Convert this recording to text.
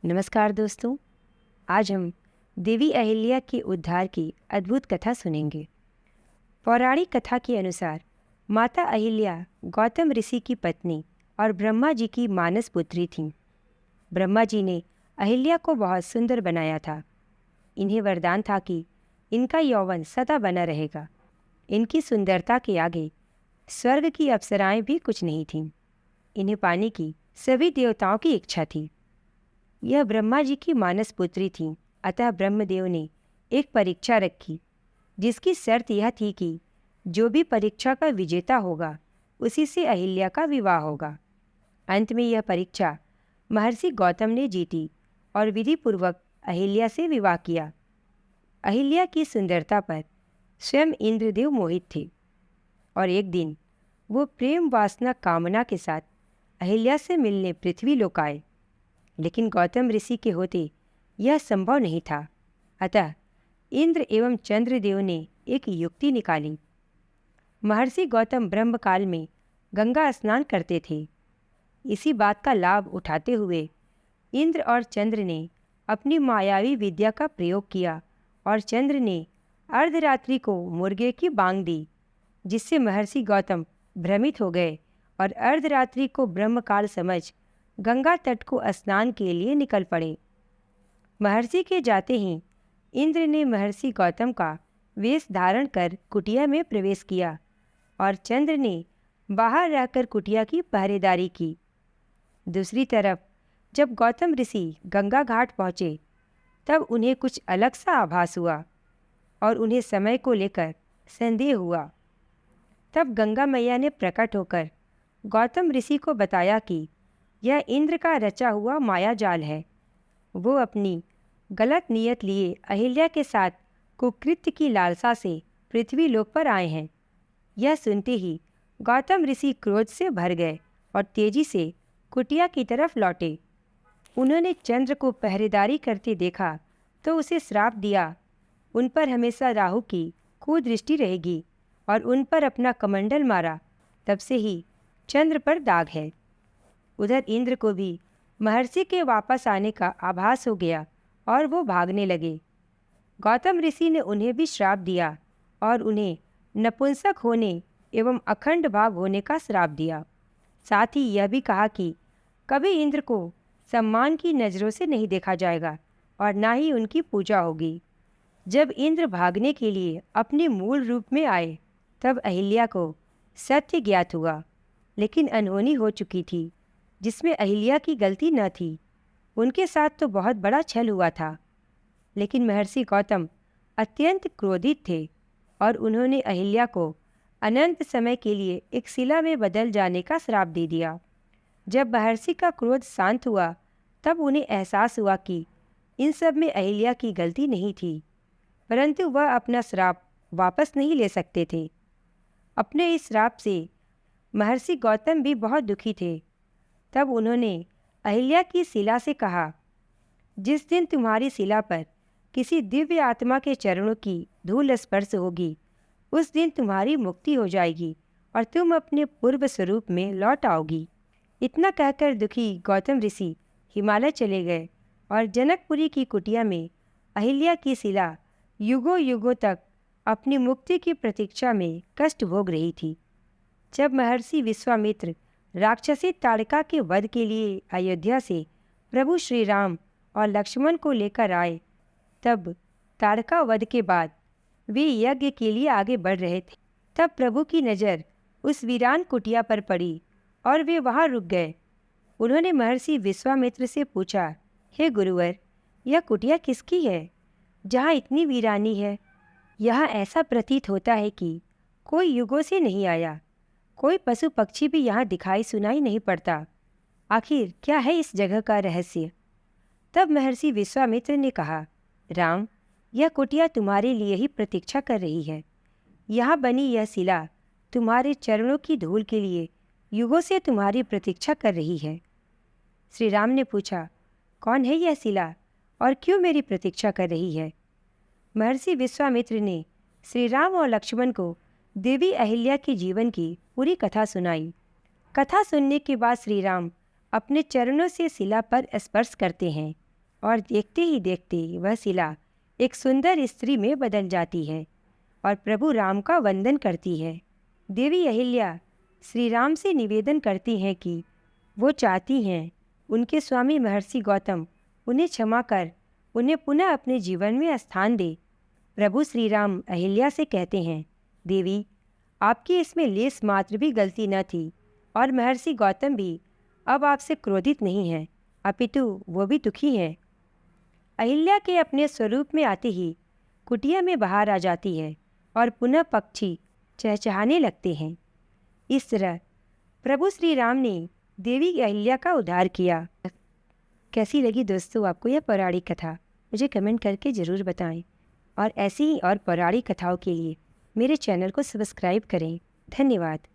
नमस्कार दोस्तों। आज हम देवी अहिल्या के उद्धार की अद्भुत कथा सुनेंगे। पौराणिक कथा के अनुसार माता अहिल्या गौतम ऋषि की पत्नी और ब्रह्मा जी की मानस पुत्री थीं। ब्रह्मा जी ने अहिल्या को बहुत सुंदर बनाया था। इन्हें वरदान था कि इनका यौवन सदा बना रहेगा। इनकी सुंदरता के आगे स्वर्ग की अप्सराएं भी कुछ नहीं थीं। इन्हें पाने की सभी देवताओं की इच्छा थी। यह ब्रह्मा जी की मानस पुत्री थीं, अतः ब्रह्मदेव ने एक परीक्षा रखी, जिसकी शर्त यह थी कि जो भी परीक्षा का विजेता होगा उसी से अहिल्या का विवाह होगा। अंत में यह परीक्षा महर्षि गौतम ने जीती और विधिपूर्वक अहिल्या से विवाह किया। अहिल्या की सुंदरता पर स्वयं इंद्रदेव मोहित थे और एक दिन वो प्रेम वासना कामना के साथ अहिल्या से मिलने पृथ्वी लोक आए। लेकिन गौतम ऋषि के होते यह संभव नहीं था। अतः इंद्र एवं चंद्रदेव ने एक युक्ति निकाली। महर्षि गौतम ब्रह्मकाल में गंगा स्नान करते थे। इसी बात का लाभ उठाते हुए इंद्र और चंद्र ने अपनी मायावी विद्या का प्रयोग किया और चंद्र ने अर्धरात्रि को मुर्गे की बांग दी, जिससे महर्षि गौतम भ्रमित हो गए और अर्धरात्रि को ब्रह्मकाल समझ गंगा तट को स्नान के लिए निकल पड़े। महर्षि के जाते ही इंद्र ने महर्षि गौतम का वेश धारण कर कुटिया में प्रवेश किया और चंद्र ने बाहर रहकर कुटिया की पहरेदारी की। दूसरी तरफ जब गौतम ऋषि गंगा घाट पहुँचे तब उन्हें कुछ अलग सा आभास हुआ और उन्हें समय को लेकर संदेह हुआ। तब गंगा मैया ने प्रकट होकर गौतम ऋषि को बताया कि यह इंद्र का रचा हुआ माया जाल है। वो अपनी गलत नीयत लिए अहिल्या के साथ कुकृत्य की लालसा से पृथ्वी लोक पर आए हैं। यह सुनते ही गौतम ऋषि क्रोध से भर गए और तेजी से कुटिया की तरफ लौटे। उन्होंने चंद्र को पहरेदारी करते देखा तो उसे श्राप दिया, उन पर हमेशा राहु की कुदृष्टि रहेगी, और उन पर अपना कमंडल मारा। तब से ही चंद्र पर दाग है। उधर इंद्र को भी महर्षि के वापस आने का आभास हो गया और वो भागने लगे। गौतम ऋषि ने उन्हें भी श्राप दिया और उन्हें नपुंसक होने एवं अखंड भाग होने का श्राप दिया। साथ ही यह भी कहा कि कभी इंद्र को सम्मान की नज़रों से नहीं देखा जाएगा और ना ही उनकी पूजा होगी। जब इंद्र भागने के लिए अपने मूल रूप में आए तब अहिल्या को सत्य ज्ञात हुआ, लेकिन अनहोनी हो चुकी थी, जिसमें अहिल्या की गलती न थी। उनके साथ तो बहुत बड़ा छल हुआ था। लेकिन महर्षि गौतम अत्यंत क्रोधित थे और उन्होंने अहिल्या को अनंत समय के लिए एक शिला में बदल जाने का श्राप दे दिया। जब महर्षि का क्रोध शांत हुआ तब उन्हें एहसास हुआ कि इन सब में अहिल्या की गलती नहीं थी, परंतु वह अपना श्राप वापस नहीं ले सकते थे। अपने इस श्राप से महर्षि गौतम भी बहुत दुखी थे। तब उन्होंने अहिल्या की शिला से कहा, जिस दिन तुम्हारी शिला पर किसी दिव्य आत्मा के चरणों की धूल स्पर्श होगी, उस दिन तुम्हारी मुक्ति हो जाएगी और तुम अपने पूर्व स्वरूप में लौट आओगी। इतना कहकर दुखी गौतम ऋषि हिमालय चले गए और जनकपुरी की कुटिया में अहिल्या की शिला युगों युगों तक अपनी मुक्ति की प्रतीक्षा में कष्ट भोग रही थी। जब महर्षि विश्वामित्र राक्षसी ताड़का के वध के लिए अयोध्या से प्रभु श्री राम और लक्ष्मण को लेकर आए, तब ताड़का वध के बाद वे यज्ञ के लिए आगे बढ़ रहे थे। तब प्रभु की नज़र उस वीरान कुटिया पर पड़ी और वे वहाँ रुक गए। उन्होंने महर्षि विश्वामित्र से पूछा, हे गुरुवर, यह कुटिया किसकी है जहाँ इतनी वीरानी है? यहाँ ऐसा प्रतीत होता है कि कोई युगों से नहीं आया। कोई पशु पक्षी भी यहाँ दिखाई सुनाई नहीं पड़ता। आखिर क्या है इस जगह का रहस्य? तब महर्षि विश्वामित्र ने कहा, राम, यह कुटिया तुम्हारे लिए ही प्रतीक्षा कर रही है। यहाँ बनी यह शिला तुम्हारे चरणों की धूल के लिए युगों से तुम्हारी प्रतीक्षा कर रही है। श्री राम ने पूछा, कौन है यह शिला और क्यों मेरी प्रतीक्षा कर रही है? महर्षि विश्वामित्र ने श्री राम और लक्ष्मण को देवी अहिल्या के जीवन की पूरी कथा सुनाई। कथा सुनने के बाद श्री राम अपने चरणों से शिला पर स्पर्श करते हैं और देखते ही देखते वह शिला एक सुंदर स्त्री में बदल जाती है और प्रभु राम का वंदन करती है। देवी अहिल्या श्री राम से निवेदन करती हैं कि वो चाहती हैं उनके स्वामी महर्षि गौतम उन्हें क्षमा कर उन्हें पुनः अपने जीवन में स्थान दे। प्रभु श्री राम अहिल्या से कहते हैं, देवी, आपकी इसमें लेस मात्र भी गलती न थी और महर्षि गौतम भी अब आपसे क्रोधित नहीं हैं, अपितु वो भी दुखी हैं। अहिल्या के अपने स्वरूप में आते ही कुटिया में बाहर आ जाती है और पुनः पक्षी चहचहाने लगते हैं। इस तरह प्रभु श्री राम ने देवी अहिल्या का उद्धार किया। कैसी लगी दोस्तों आपको यह पौराणिक कथा? मुझे कमेंट करके ज़रूर बताएं और ऐसी ही और पौराणिक कथाओं के लिए मेरे चैनल को सब्सक्राइब करें। धन्यवाद।